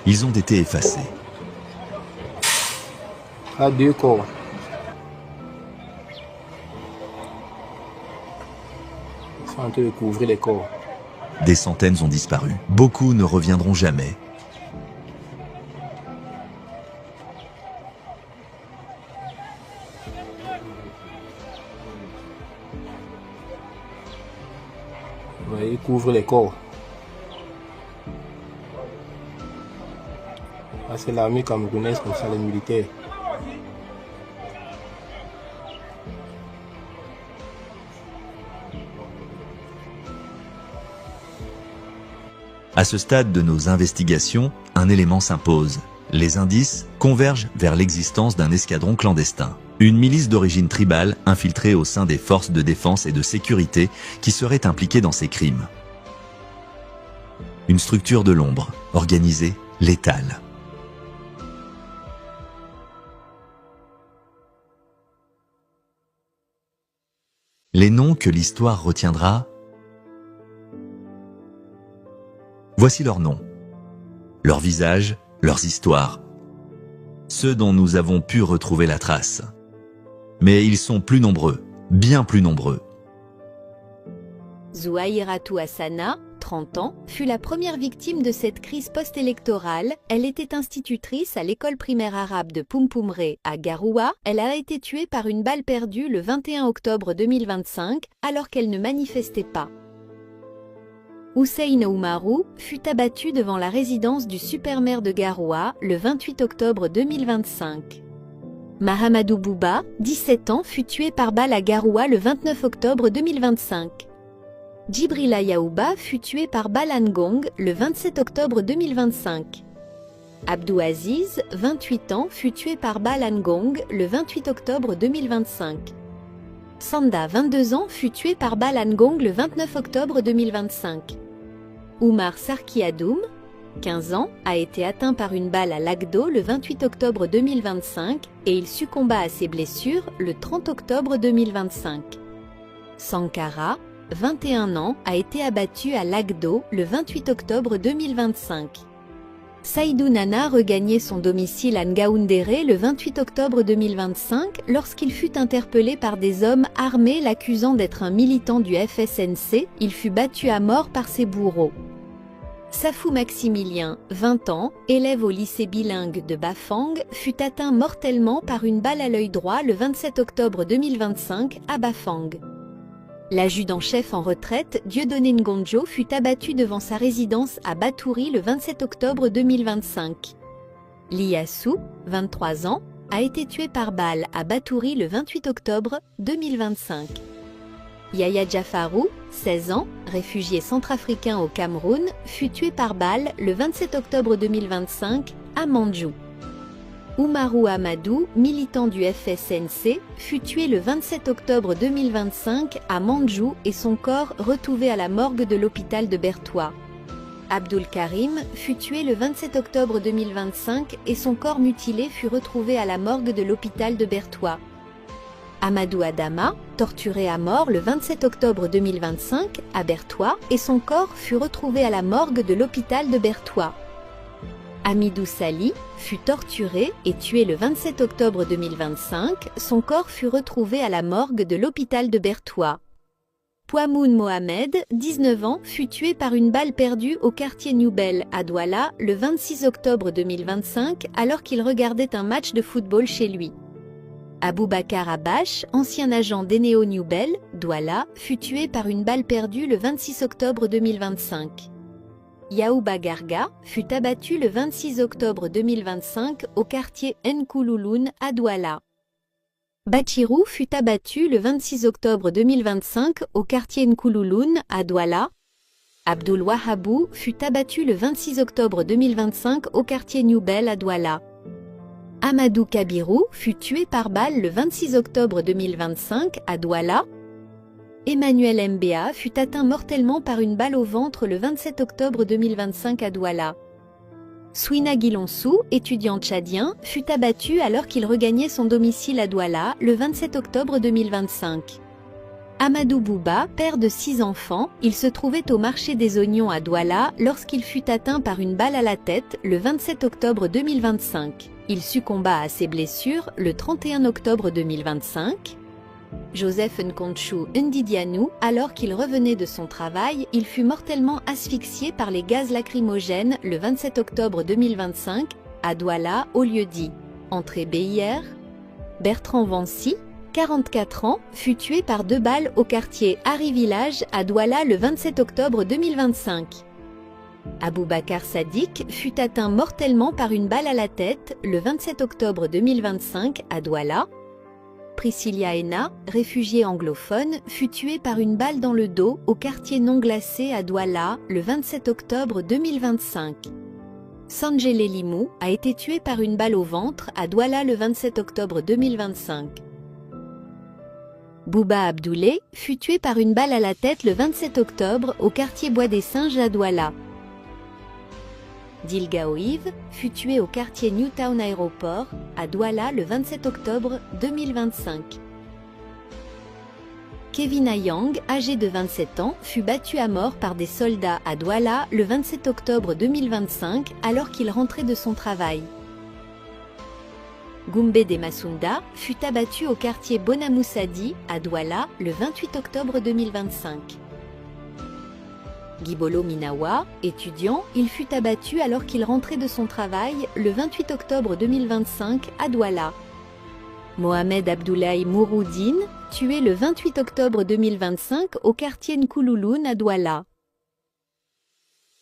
Ils ont été effacés. À 2 corps. Ils sont en train de couvrir les corps. Des centaines ont disparu. Beaucoup ne reviendront jamais. Ouais, ils couvrent les corps. Ah, c'est l'armée camerounaise comme ça, les militaires. À ce stade de nos investigations, un élément s'impose. Les indices convergent vers l'existence d'un escadron clandestin. Une milice d'origine tribale infiltrée au sein des forces de défense et de sécurité qui serait impliquée dans ces crimes. Une structure de l'ombre, organisée, létale. Les noms que l'histoire retiendra. Voici leurs noms, leurs visages, leurs histoires, ceux dont nous avons pu retrouver la trace. Mais ils sont plus nombreux, bien plus nombreux. Zouahiratou Hassana, 30 ans, fut la première victime de cette crise post-électorale. Elle était institutrice à l'école primaire arabe de Pumpumre, à Garoua. Elle a été tuée par une balle perdue le 21 octobre 2025, alors qu'elle ne manifestait pas. Hussein Oumarou fut abattu devant la résidence du super-maire de Garoua le 28 octobre 2025. Mahamadou Bouba, 17 ans, fut tué par balle à Garoua le 29 octobre 2025. Djibrila Yaouba fut tué par balle à Ngong le 27 octobre 2025. Abdou Aziz, 28 ans, fut tué par balle à Ngong le 28 octobre 2025. Sanda, 22 ans, fut tué par balle à Ngong le 29 octobre 2025. Oumar Sarkiadoum, 15 ans, a été atteint par une balle à Lagdo le 28 octobre 2025 et il succomba à ses blessures le 30 octobre 2025. Sankara, 21 ans, a été abattu à Lagdo le 28 octobre 2025. Saïdou Nana regagnait son domicile à Ngaoundéré le 28 octobre 2025 lorsqu'il fut interpellé par des hommes armés l'accusant d'être un militant du FSNC. Il fut battu à mort par ses bourreaux. Safou Maximilien, 20 ans, élève au lycée bilingue de Bafang, fut atteint mortellement par une balle à l'œil droit le 27 octobre 2025 à Bafang. L'adjudant-chef en retraite, Dieudonné Ngonjo, fut abattu devant sa résidence à Batouri le 27 octobre 2025. Liassou, 23 ans, a été tué par balle à Batouri le 28 octobre 2025. Yaya Jafarou, 16 ans, réfugié centrafricain au Cameroun, fut tué par balle le 27 octobre 2025 à Mandjou. Oumarou Amadou, militant du FSNC, fut tué le 27 octobre 2025 à Mandjou et son corps retrouvé à la morgue de l'hôpital de Bertoua. Abdul Karim fut tué le 27 octobre 2025 et son corps mutilé fut retrouvé à la morgue de l'hôpital de Bertoua. Amadou Adama, torturé à mort le 27 octobre 2025 à Bertoua et son corps fut retrouvé à la morgue de l'hôpital de Bertoua. Amidou Sali fut torturé et tué le 27 octobre 2025, son corps fut retrouvé à la morgue de l'hôpital de Bertoua. Pouamoun Mohamed, 19 ans, fut tué par une balle perdue au quartier Noubel à Douala le 26 octobre 2025 alors qu'il regardait un match de football chez lui. Aboubakar Abache, ancien agent d'Eneo Noubel, Douala, fut tué par une balle perdue le 26 octobre 2025. Yaouba Garga fut abattu le 26 octobre 2025 au quartier Nkoulouloun à Douala. Bachirou fut abattu le 26 octobre 2025 au quartier Nkoulouloun à Douala. Abdul Wahabou fut abattu le 26 octobre 2025 au quartier Noubel à Douala. Amadou Kabirou fut tué par balle le 26 octobre 2025 à Douala. Emmanuel Mbea fut atteint mortellement par une balle au ventre le 27 octobre 2025 à Douala. Souina Guilonsou, étudiant tchadien, fut abattu alors qu'il regagnait son domicile à Douala le 27 octobre 2025. Amadou Bouba, père de 6 enfants, il se trouvait au marché des oignons à Douala lorsqu'il fut atteint par une balle à la tête le 27 octobre 2025. Il succomba à ses blessures le 31 octobre 2025. Joseph Nkonchu Ndidianou, alors qu'il revenait de son travail, il fut mortellement asphyxié par les gaz lacrymogènes le 27 octobre 2025 à Douala, au lieu-dit entrée BIR. Bertrand Vancy, 44 ans, fut tué par 2 balles au quartier Harry Village à Douala le 27 octobre 2025. Aboubacar Sadiq fut atteint mortellement par une balle à la tête le 27 octobre 2025 à Douala. Priscilla Henna, réfugiée anglophone, fut tuée par une balle dans le dos au quartier non glacé à Douala le 27 octobre 2025. Sanjele Limou a été tué par une balle au ventre à Douala le 27 octobre 2025. Bouba Abdoulé fut tué par une balle à la tête le 27 octobre au quartier Bois des Singes à Douala. Dilga Oiv fut tué au quartier Newtown Aéroport à Douala le 27 octobre 2025. Kevin Ayang, âgé de 27 ans, fut battu à mort par des soldats à Douala le 27 octobre 2025 alors qu'il rentrait de son travail. Goumbé Demasunda fut abattu au quartier Bonamoussadi à Douala le 28 octobre 2025. Gibolo Minawa, étudiant, il fut abattu alors qu'il rentrait de son travail le 28 octobre 2025 à Douala. Mohamed Abdoulaye Mouroudine, tué le 28 octobre 2025 au quartier Nkoulouloun à Douala.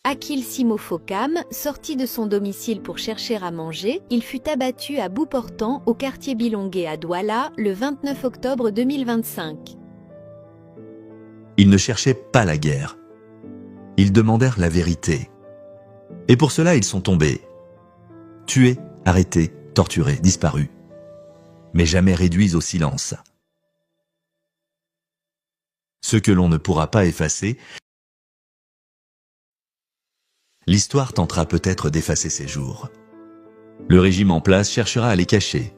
Akil Simofokam, sorti de son domicile pour chercher à manger, il fut abattu à bout portant au quartier Bilongué à Douala le 29 octobre 2025. Ils ne cherchaient pas la guerre. Ils demandèrent la vérité. Et pour cela, ils sont tombés. Tués, arrêtés, torturés, disparus. Mais jamais réduits au silence. Ce que l'on ne pourra pas effacer, l'histoire tentera peut-être d'effacer ces jours. Le régime en place cherchera à les cacher.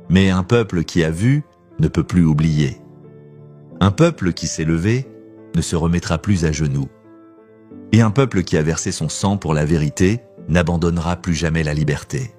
Mais un peuple qui a vu ne peut plus oublier. Un peuple qui s'est levé ne se remettra plus à genoux. Et un peuple qui a versé son sang pour la vérité n'abandonnera plus jamais la liberté.